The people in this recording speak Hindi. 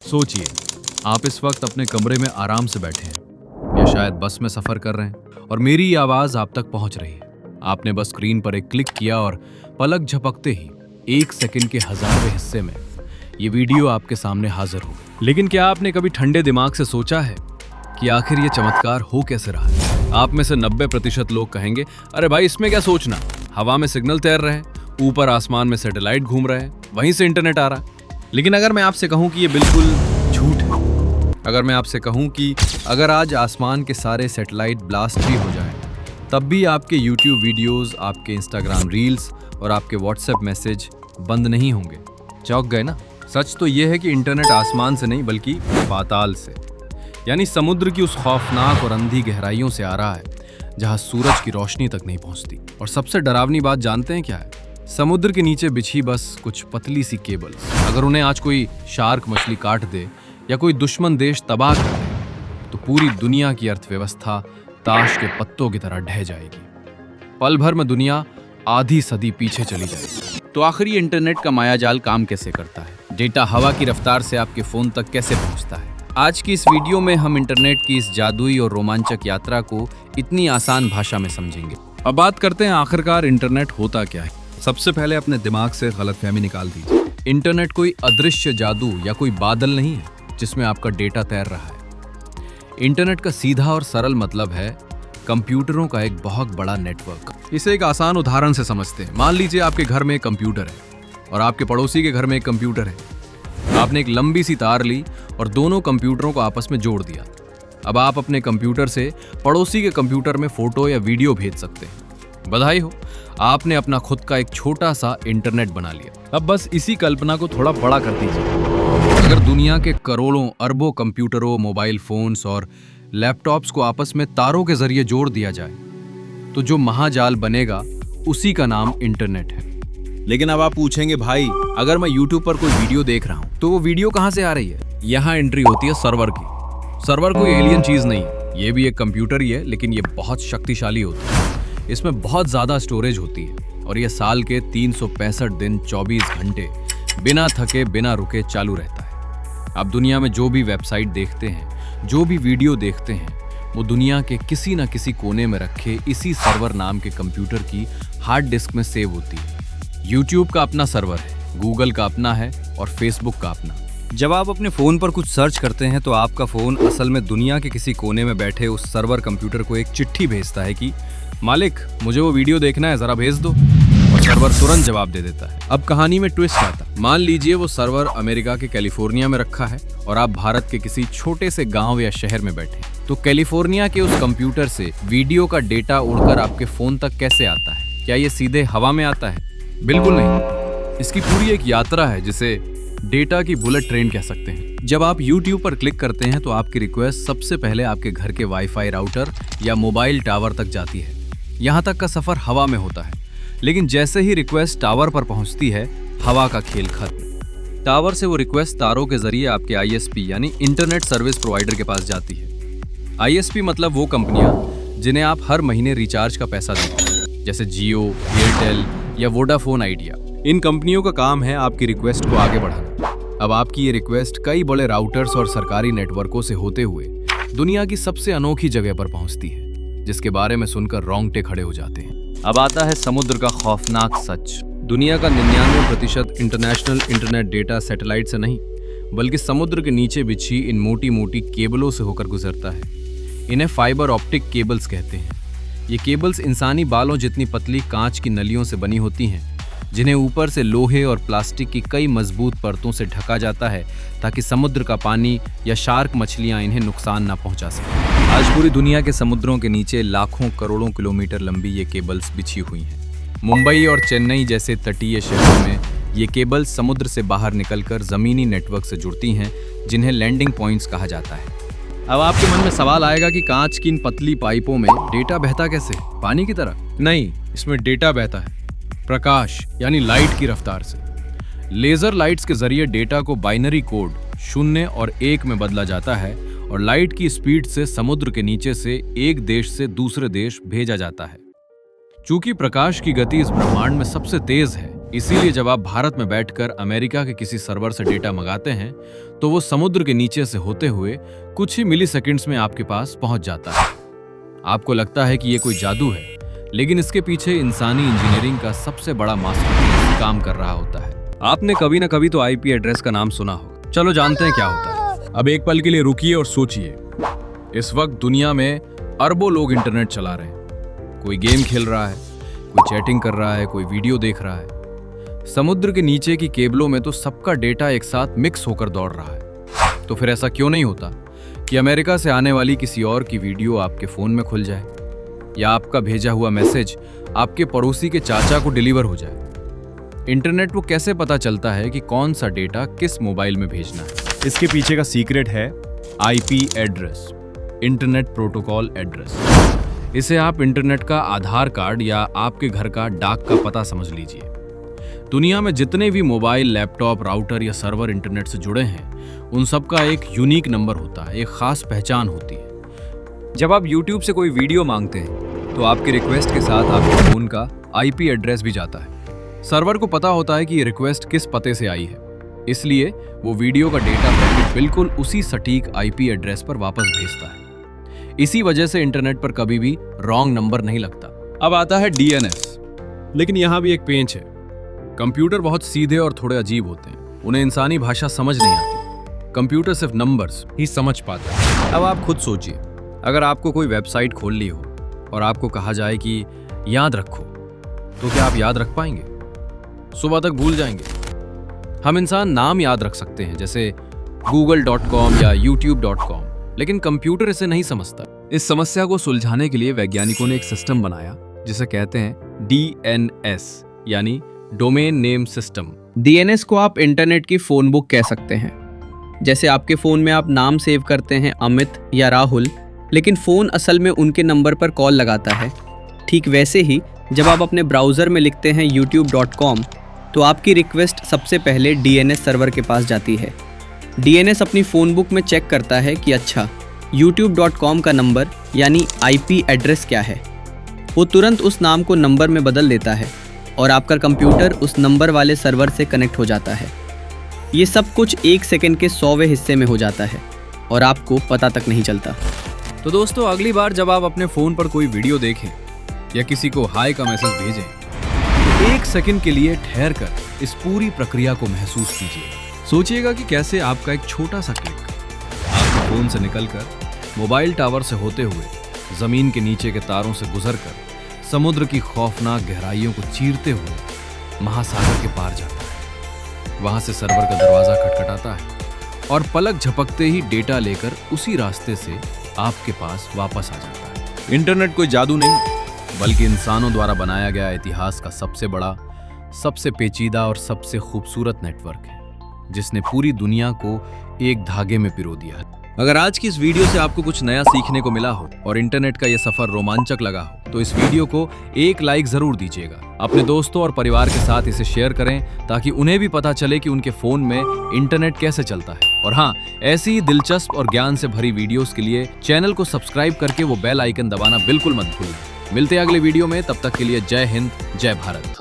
सोचिए, आप इस वक्त अपने कमरे में आराम से बैठे हैं या शायद बस में सफर कर रहे हैं और मेरी आवाज आप तक पहुंच रही है। आपने बस स्क्रीन पर एक क्लिक किया और पलक झपकते ही 1 सेकंड के हजारवें हिस्से में ये वीडियो आपके सामने हाजिर हो गई। लेकिन क्या आपने कभी ठंडे दिमाग से सोचा है कि आखिर ये चमत्कार हो कैसे रहा है? आप में से 90% लोग कहेंगे, अरे भाई इसमें क्या सोचना, हवा में सिग्नल तैर रहे हैं, ऊपर आसमान में सैटेलाइट घूम रहे हैं, वहीं से इंटरनेट आ रहा है। लेकिन अगर मैं आपसे कहूं कि ये बिल्कुल झूठ है, अगर मैं आपसे कहूं कि अगर आज आसमान के सारे सैटेलाइट ब्लास्ट भी हो जाएं, तब भी आपके YouTube वीडियोस, आपके Instagram रील्स और आपके WhatsApp मैसेज बंद नहीं होंगे। चौंक गए ना? सच तो ये है कि इंटरनेट आसमान से नहीं बल्कि पाताल से, यानी समुद्र की उस खौफनाक और अंधी गहराइयों से आ रहा है जहां सूरज की रोशनी तक नहीं पहुंचती। और सबसे डरावनी बात जानते हैं क्या है? समुद्र के नीचे बिछी बस कुछ पतली सी केबल, अगर उन्हें आज कोई शार्क मछली काट दे या कोई दुश्मन देश तबाह कर दे तो पूरी दुनिया की अर्थव्यवस्था ताश के पत्तों की तरह ढह जाएगी। पल भर में दुनिया आधी सदी पीछे चली जाएगी। तो आखिर ये इंटरनेट का मायाजाल काम कैसे करता है? डेटा हवा की रफ्तार से आपके फोन तक कैसे पहुंचता है? आज की इस वीडियो में हम इंटरनेट की इस जादुई और रोमांचक यात्रा को इतनी आसान भाषा में समझेंगे। अब बात करते हैं आखिरकार इंटरनेट होता क्या है। सबसे पहले अपने दिमाग से गलतफहमी निकाल दीजिए। इंटरनेट कोई अदृश्य जादू या कोई बादल नहीं है जिसमें आपका डेटा तैर रहा है। इंटरनेट का सीधा और सरल मतलब है कंप्यूटरों का एक बहुत बड़ा नेटवर्क। इसे एक आसान उदाहरण से समझते हैं। मान लीजिए आपके घर में एक कंप्यूटर है और आपके पड़ोसी के घर में एक कंप्यूटर है। आपने एक लंबी सी तार ली और दोनों कंप्यूटरों को आपस में जोड़ दिया। अब आप अपने कंप्यूटर से पड़ोसी के कंप्यूटर में फोटो या वीडियो भेज सकते हैं। बधाई हो, आपने अपना खुद का एक छोटा सा इंटरनेट बना लिया। अब बस इसी कल्पना को थोड़ा बड़ा कर दीजिए। अगर दुनिया के करोड़ों अरबों कंप्यूटरों, मोबाइल फोन्स और लैपटॉप्स को आपस में तारों के जरिए जोड़ दिया जाए तो जो महाजाल बनेगा उसी का नाम इंटरनेट है। लेकिन अब आप पूछेंगे, भाई अगर मैं YouTube पर कोई वीडियो देख रहा हूं तो वो वीडियो कहां से आ रही है? यहां एंट्री होती है सर्वर की। सर्वर कोई एलियन चीज नहीं है, ये भी एक कंप्यूटर ही है, लेकिन ये बहुत शक्तिशाली होता है। इसमें बहुत ज्यादा स्टोरेज होती है और ये साल के 365 दिन 24 घंटे बिना थके बिना रुके चालू रहता है। आप दुनिया में जो भी वेबसाइट देखते हैं, जो भी वीडियो देखते हैं, वो दुनिया के किसी न किसी कोने में रखे इसी सर्वर नाम के कंप्यूटर की हार्ड डिस्क में सेव होती है। YouTube का अपना सर्वर है, गूगल का अपना है और Facebook का अपना। जब आप अपने फोन पर कुछ सर्च करते हैं तो आपका फोन असल में दुनिया के किसी कोने में बैठे उस सर्वर कंप्यूटर को एक चिट्ठी भेजता है कि मालिक मुझे वो वीडियो देखना है, जरा भेज दो, और सर्वर तुरंत जवाब दे देता है। अब कहानी में ट्विस्ट आता है। मान लीजिए वो सर्वर अमेरिका के कैलिफोर्निया में रखा है और आप भारत के किसी छोटे से गांव या शहर में बैठे हैं। तो कैलिफोर्निया के उस कंप्यूटर से वीडियो का डेटा उड़कर आपके फोन तक कैसे आता है? क्या ये सीधे हवा में आता है? बिल्कुल नहीं। इसकी पूरी एक यात्रा है जिसे डेटा की बुलेट ट्रेन कह सकते हैं। जब आप YouTube पर क्लिक करते हैं तो आपकी रिक्वेस्ट सबसे पहले आपके घर के वाईफाई राउटर या मोबाइल टावर तक जाती है। यहाँ तक का सफर हवा में होता है, लेकिन जैसे ही रिक्वेस्ट टावर पर पहुँचती है, हवा का खेल खत्म। टावर से वो रिक्वेस्ट तारों के जरिए आपके ISP यानी इंटरनेट सर्विस प्रोवाइडर के पास जाती है। ISP मतलब वो कंपनियां जिन्हें आप हर महीने रिचार्ज का पैसा देते हैं, जैसे जियो, एयरटेल या वोडाफोन आइडिया। इन कंपनियों का काम है आपकी रिक्वेस्ट को आगे बढ़ाना। अब आपकी ये रिक्वेस्ट कई बड़े राउटर्स और सरकारी नेटवर्कों से होते हुए दुनिया की सबसे अनोखी जगह पर पहुंचती है, जिसके बारे में सुनकर रोंगटे खड़े हो जाते हैं। अब आता है समुद्र का खौफनाक सच। दुनिया का 99% इंटरनेशनल इंटरनेट डेटा सैटेलाइट से नहीं बल्कि समुद्र के नीचे बिछी इन मोटी मोटी केबलों से होकर गुजरता है। इन्हें फाइबर ऑप्टिक केबल्स कहते हैं। ये केबल्स इंसानी बालों जितनी पतली कांच की नलियों से बनी होती हैं, जिन्हें ऊपर से लोहे और प्लास्टिक की कई मजबूत परतों से ढका जाता है ताकि समुद्र का पानी या शार्क मछलियां इन्हें नुकसान ना पहुंचा सकें। आज पूरी दुनिया के समुद्रों के नीचे लाखों करोड़ों किलोमीटर लंबी ये केबल्स बिछी हुई हैं। मुंबई और चेन्नई जैसे तटीय शहरों में ये केबल्स समुद्र से बाहर निकलकर जमीनी नेटवर्क से जुड़ती हैं, जिन्हें लैंडिंग पॉइंट्स कहा जाता है। अब आपके मन में सवाल आएगा कि कांच की इन पतली पाइपों में डेटा बहता कैसे? पानी की तरह? नहीं, इसमें डेटा बहता है प्रकाश यानी लाइट की रफ्तार से। लेजर लाइट्स के जरिए डेटा को बाइनरी कोड 0 और 1 में बदला जाता है और लाइट की स्पीड से समुद्र के नीचे से एक देश से दूसरे देश भेजा जाता है। चूंकि प्रकाश की गति इस ब्रह्मांड में सबसे तेज है, इसीलिए जब आप भारत में बैठकर अमेरिका के किसी सर्वर से डेटा मंगाते हैं तो वो समुद्र के नीचे से होते हुए कुछ ही मिली सेकेंड्स में आपके पास पहुंच जाता है। आपको लगता है कि ये कोई जादू है, लेकिन इसके पीछे इंसानी इंजीनियरिंग का सबसे बड़ा मास्टरपीस काम कर रहा होता है। आपने कभी ना कभी तो आईपी एड्रेस का नाम सुना होगा। चलो जानते हैं क्या होता है। अब एक पल के लिए रुकिए और सोचिए। इस वक्त दुनिया में अरबों लोग इंटरनेट चला रहे हैं। कोई गेम खेल रहा है, कोई चैटिंग कर रहा है, कोई वीडियो देख रहा है। समुद्र के नीचे की केबलों में तो सबका डेटा एक साथ मिक्स होकर दौड़ रहा है। तो फिर ऐसा क्यों नहीं होता कि अमेरिका से आने वाली किसी और की वीडियो आपके फोन में खुल जाए, या आपका भेजा हुआ मैसेज आपके पड़ोसी के चाचा को डिलीवर हो जाए। इंटरनेट को कैसे पता चलता है कि कौन सा डेटा किस मोबाइल में भेजना है? इसके पीछे का सीक्रेट है IP address, internet protocol address. इसे आप इंटरनेट का आधार कार्ड या आपके घर का डाक का पता समझ लीजिए। दुनिया में जितने भी मोबाइल, लैपटॉप, राउटर या सर्वर इंटरनेट से जुड़े हैं, उन सब का एक यूनिक नंबर होता है, एक खास पहचान होती है। जब आप YouTube से कोई वीडियो मांगते हैं तो आपकी रिक्वेस्ट के साथ आपके फोन का आईपी एड्रेस भी जाता है। सर्वर को पता होता है कि ये रिक्वेस्ट किस पते से आई है, इसलिए वो वीडियो का डेटा पैकेट बिल्कुल उसी सटीक आईपी एड्रेस पर वापस भेजता है। इसी वजह से इंटरनेट पर कभी भी रॉन्ग नंबर नहीं लगता। अब आता है डीएनएस, लेकिन यहाँ भी एक पेंच है। कंप्यूटर बहुत सीधे और थोड़े अजीब होते हैं, उन्हें इंसानी भाषा समझ नहीं आती। कंप्यूटर सिर्फ नंबर्स ही समझ पाता है। अब आप खुद सोचिए, अगर आपको कोई वेबसाइट खोलनी हो और आपको कहा जाए कि याद रखो, तो क्या आप याद रख पाएंगे? सुबह तक भूल जाएंगे। हम इंसान नाम याद रख सकते हैं, जैसे google.com या youtube.com, लेकिन कंप्यूटर इसे नहीं समझता। इस समस्या को सुलझाने के लिए वैज्ञानिकों ने एक सिस्टम बनाया जिसे कहते हैं DNS, यानी डोमेन नेम सिस्टम। डीएनएस को आप इंटरनेट की फोन बुक कह सकते हैं। जैसे आपके फ़ोन में आप नाम सेव करते हैं अमित या राहुल, लेकिन फ़ोन असल में उनके नंबर पर कॉल लगाता है। ठीक वैसे ही जब आप अपने ब्राउज़र में लिखते हैं youtube.com, तो आपकी रिक्वेस्ट सबसे पहले डीएनएस सर्वर के पास जाती है। डीएनएस अपनी फ़ोन बुक में चेक करता है कि अच्छा, youtube.com का नंबर यानी आईपी एड्रेस क्या है। वो तुरंत उस नाम को नंबर में बदल देता है और आपका कंप्यूटर उस नंबर वाले सर्वर से कनेक्ट हो जाता है। ये सब कुछ 1 सेकंड के 100वें हिस्से में हो जाता है और आपको पता तक नहीं चलता। तो दोस्तों, अगली बार जब आप अपने फोन पर कोई वीडियो देखें या किसी को हाय का मैसेज भेजें, तो 1 सेकंड के लिए ठहर कर इस पूरी प्रक्रिया को महसूस कीजिए। सोचिएगा कि कैसे आपका एक छोटा सा क्लिक आपके फोन से निकलकर मोबाइल टावर से होते हुए जमीन के नीचे के तारों से गुजरकर समुद्र की खौफनाक गहराइयों को चीरते हुए महासागर के पार जाता है। वहां से सर्वर का दरवाजा खटखटाता है और पलक झपकते ही डेटा लेकर उसी रास्ते से आपके पास वापस आ जाता है। इंटरनेट कोई जादू नहीं, बल्कि इंसानों द्वारा बनाया गया इतिहास का सबसे बड़ा, सबसे पेचीदा और सबसे खूबसूरत नेटवर्क है, जिसने पूरी दुनिया को एक धागे में पिरो दिया है। अगर आज की इस वीडियो से आपको कुछ नया सीखने को मिला हो और इंटरनेट का यह सफर रोमांचक लगा हो, तो इस वीडियो को एक लाइक जरूर दीजिएगा। अपने दोस्तों और परिवार के साथ इसे शेयर करें ताकि उन्हें भी पता चले कि उनके फोन में इंटरनेट कैसे चलता है। और हाँ, ऐसी ही दिलचस्प और ज्ञान से भरी वीडियोस के लिए चैनल को सब्सक्राइब करके वो बेल आइकन दबाना बिल्कुल मत भूलना। मिलते हैं अगले वीडियो में, तब तक के लिए जय हिंद, जय भारत।